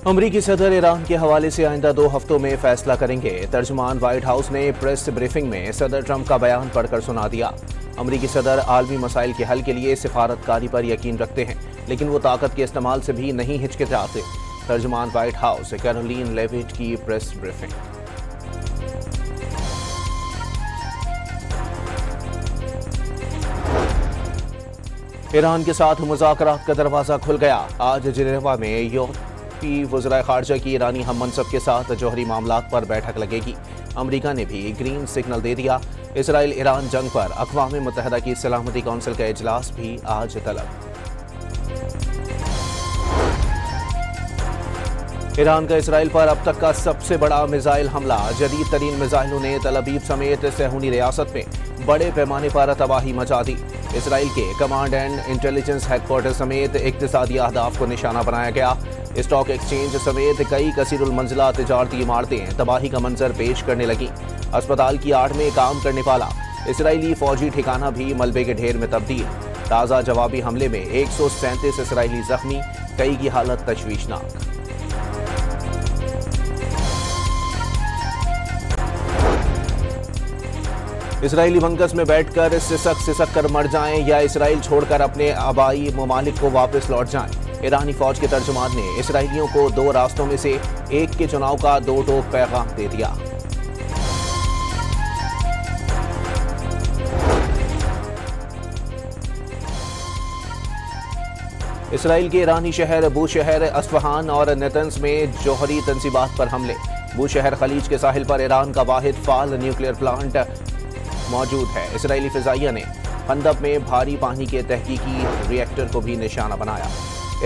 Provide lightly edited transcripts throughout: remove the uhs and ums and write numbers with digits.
अमरीकी सदर ईरान के हवाले से आइंदा 2 हफ्तों में फैसला करेंगे। तर्जुमान व्हाइट हाउस ने प्रेस ब्रीफिंग में सदर ट्रंप का बयान पढ़कर सुना दिया। अमरीकी सदर आलमी मसाइल के हल के लिए सिफारतकारी पर यकीन रखते हैं, लेकिन वो ताकत के इस्तेमाल से भी नहीं हिचकिचाते। तर्जुमान व्हाइट हाउस कैरोलिन लेविट की प्रेस ब्रीफिंग। ईरान के साथ मुज़ाकरात का दरवाजा खुल गया। आज जिनेवा में यूरोपीय वज़ीर ख़ारजा की ईरानी हम मनसब के साथ जौहरी मामलात पर बैठक लगेगी। अमरीका ने भी ग्रीन सिग्नल दे दिया। इसराइल ईरान जंग पर अक़वाम मुत्तहिदा की सलामती कौंसिल का इजलास भी आज तलब। ईरान का इसराइल पर अब तक का सबसे बड़ा मिसाइल हमला। जदीद तरीन मिसाइलों ने तल अबीब समेत सहूनी रियासत में बड़े पैमाने पर तबाही मचा दी। इसराइल के कमांड एंड इंटेलिजेंस हेडक्वार्टर समेत इक्तिसादी अहदाफ को निशाना बनाया गया। स्टॉक एक्सचेंज समेत कई कसीरुल मंजिला तिजारती इमारतें तबाही का मंजर पेश करने लगी। अस्पताल की आड़ में काम करने वाला इसराइली फौजी ठिकाना भी मलबे के ढेर में तब्दील। ताज़ा जवाबी हमले में 137 इसराइली जख्मी, कई की हालत तशवीशनाक। इसराइली बंकस में बैठकर सिसक कर मर जाएं या इसराइल छोड़कर अपने आबाई ममालिक को वापस लौट जाएं। ईरानी फौज के तर्जुमान ने इसराइलियों को 2 रास्तों में से एक के चुनाव का 2 टोक पैगाम दे दिया। इसराइल के ईरानी शहर बूशहर, अस्फहान और नेतन्स में जौहरी तंसीबात पर हमले। बूशहर खलीज के साहिल पर ईरान का वाहिद फाल न्यूक्लियर प्लांट मौजूद है। इसराइली फिजाइया ने खंदक में भारी पानी के तहकीकी रिएक्टर को भी निशाना बनाया।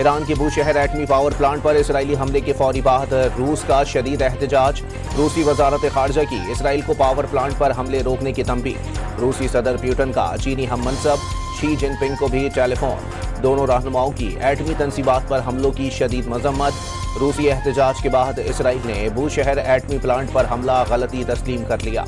ईरान के बूशहर एटमी पावर प्लांट पर इसराइली हमले के फौरी बाद रूस का शदीद एहतजाज। रूसी वजारत खारजा की इसराइल को पावर प्लांट पर हमले रोकने की तंबीह। रूसी सदर पुतिन का चीनी हम मनसब शी जिनपिंग को भी टेलीफोन। दोनों रहनुमाओं की एटमी तंसीबात पर हमलों की शदीद मजम्मत। रूसी एहतजाज के बाद इसराइल ने बूशहर एटमी प्लांट पर हमला गलती तस्लीम कर लिया।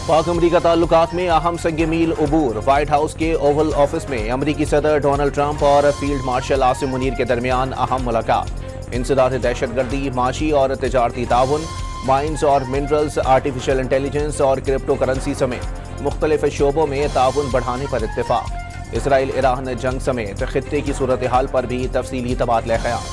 पाक अमरीका ताल्लुकात में अहम संग मील उबूर। व्हाइट हाउस के ओवल ऑफिस में अमरीकी सदर डोनाल्ड ट्रंप और फील्ड मार्शल आसिम मुनीर के दरमियान अहम मुलाकात। इंसदाद दहशतगर्दी, माशी और तिजारती ताउन, माइंस और मिनरल्स, आर्टिफिशियल इंटेलिजेंस और क्रिप्टो करेंसी समेत मुख्तलिफ शोबों में ताउन बढ़ाने पर इत्तेफाक। इसराइल ईरान जंग समेत खित्ते की सूरत हाल पर भी तफसीली तबादला ख्याल।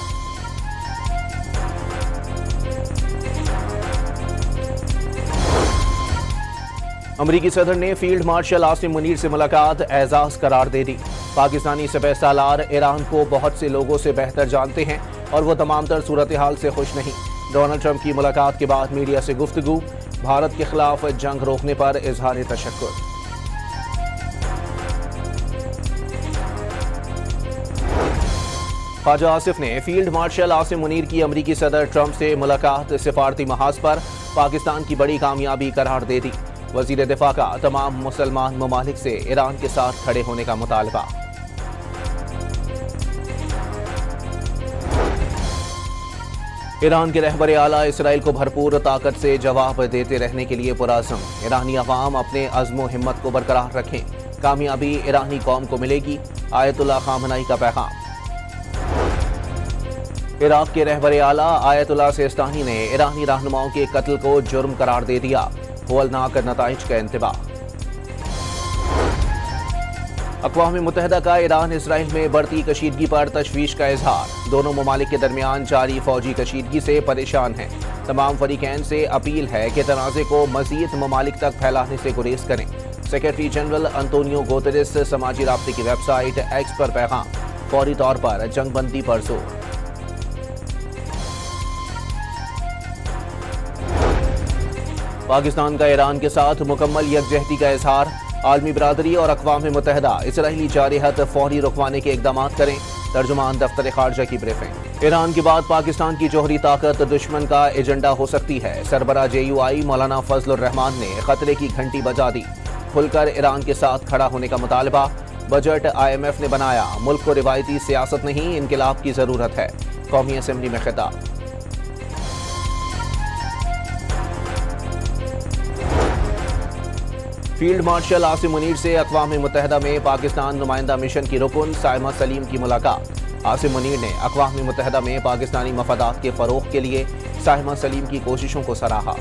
अमरीकी सदर ने फील्ड मार्शल आसिम मुनीर से मुलाकात एजाज करार दे दी। पाकिस्तानी सपह सालार ईरान को बहुत से लोगों से बेहतर जानते हैं और वो तमाम तर सूरत हाल से खुश नहीं। डोनाल्ड ट्रंप की मुलाकात के बाद मीडिया से गुफ्तगू। भारत के खिलाफ जंग रोकने पर इजहार तशक्कुर। ख्वाजा आसिफ ने फील्ड मार्शल आसिम मुनीर की अमरीकी सदर ट्रंप से मुलाकात सिफारती महाज पर पाकिस्तान की बड़ी कामयाबी करार दे दी। वजीर दिफा का तमाम मुसलमान ममालिक से ईरान के साथ खड़े होने का मुतालबा। ईरान के रहबर आला इसराइल को भरपूर ताकत से जवाब देते रहने के लिए पुरअज़्म। ईरानी अवाम अपने अज़्म व हिम्मत को बरकरार रखें, कामयाबी ईरानी कौम को मिलेगी। आयतुल्लाह खामनाई का पैगाम। इराक के रहबर आला आयतुल्लाह सिस्तानी ने ईरानी रहनुमाओं के कत्ल को जुर्म करार दे दिया। होलनाक नताइज का इंतबाह। अक़वाम मुत्तहिदा का ईरान इसराइल में बढ़ती कशीदगी पर तशवीश का इजहार। दोनों ममालिक के दरमियान जारी फौजी कशीदगी से परेशान हैं। तमाम फरीकैन से अपील है कि तनाज़े को मज़ीद ममालिक तक फैलाने से गुरेज करें। सेक्रेटरी जनरल अंतोनियो गुतेरेस समाजी राब्ते की वेबसाइट एक्स पर पैगाम। फौरी तौर पर जंगबंदी पर जोर। पाकिस्तान का ईरान के साथ मुकम्मल यकजहती का इजहार। आलमी बरादरी और अक़वाम मुत्तहिदा इसराइली जारहत फौरी रुकवाने के इक़दाम करें। तर्जुमान दफ्तर खारजा की ब्रीफिंग। ईरान के बाद पाकिस्तान की जौहरी ताकत दुश्मन का एजेंडा हो सकती है। सरबरा JUI मौलाना फजलुर रहमान ने खतरे की घंटी बजा दी। खुलकर ईरान के साथ खड़ा होने का मुतालबा। बजट IMF ने बनाया। मुल्क को रिवायती सियासत नहीं, इनकलाब की जरूरत है। कौमी असम्बली में खिताब। फील्ड मार्शल आसिम मुनीर से अक़वाम मुत्तहिदा में पाकिस्तान नुमाइंदा मिशन की रुकन साइमा सलीम की मुलाकात। आसिम मुनीर ने अक़वाम मुत्तहिदा में पाकिस्तानी मफादात के फ़रोग़ के लिए साइमा सलीम की कोशिशों को सराहा।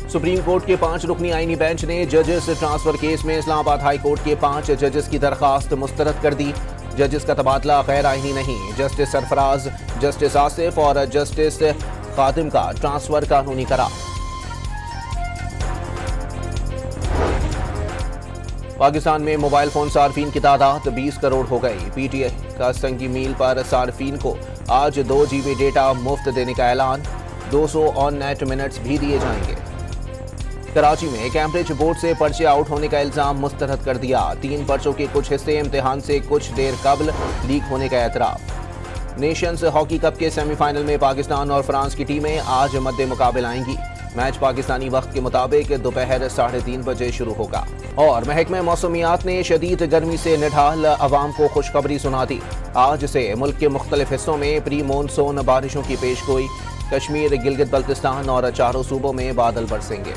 सुप्रीम कोर्ट के 5 रुकनी आईनी बेंच ने जजेस ट्रांसफर केस में इस्लामाबाद हाई कोर्ट के 5 जजेस की दरखास्त मुस्तरद कर दी। जजेस का तबादला गैर आईनी नहीं। जस्टिस सरफराज, जस्टिस आसिफ और जस्टिस खातिम का ट्रांसफर कानूनी करार। पाकिस्तान में मोबाइल फोन सार्फिन की तादाद 20 करोड़ हो गई। पीटीआई का संगी मील पर सार्फिन को आज 2 GB डेटा मुफ्त देने का ऐलान। 200 ऑन नेट मिनट्स भी दिए जाएंगे। कराची में कैम्ब्रिज बोर्ड से पर्चे आउट होने का इल्जाम मुस्तरद कर दिया। 3 पर्चों के कुछ हिस्से इम्तिहान से कुछ देर कबल लीक होने का एतराफ। नेशंस हॉकी कप के सेमीफाइनल में पाकिस्तान और फ्रांस की टीमें आज मद्दे मुकाबले आएंगी। मैच पाकिस्तानी वक्त के मुताबिक दोपहर 3:30 बजे शुरू होगा। और महकमे मौसमियात ने शदीद गर्मी से निढाल अवाम को खुशखबरी सुना दी। आज से मुल्क के मुख्तलिफ हिस्सों में प्री मानसून बारिशों की पेशगोई। कश्मीर, गिलगित बल्तिस्तान और चारों सूबों में बादल बरसेंगे।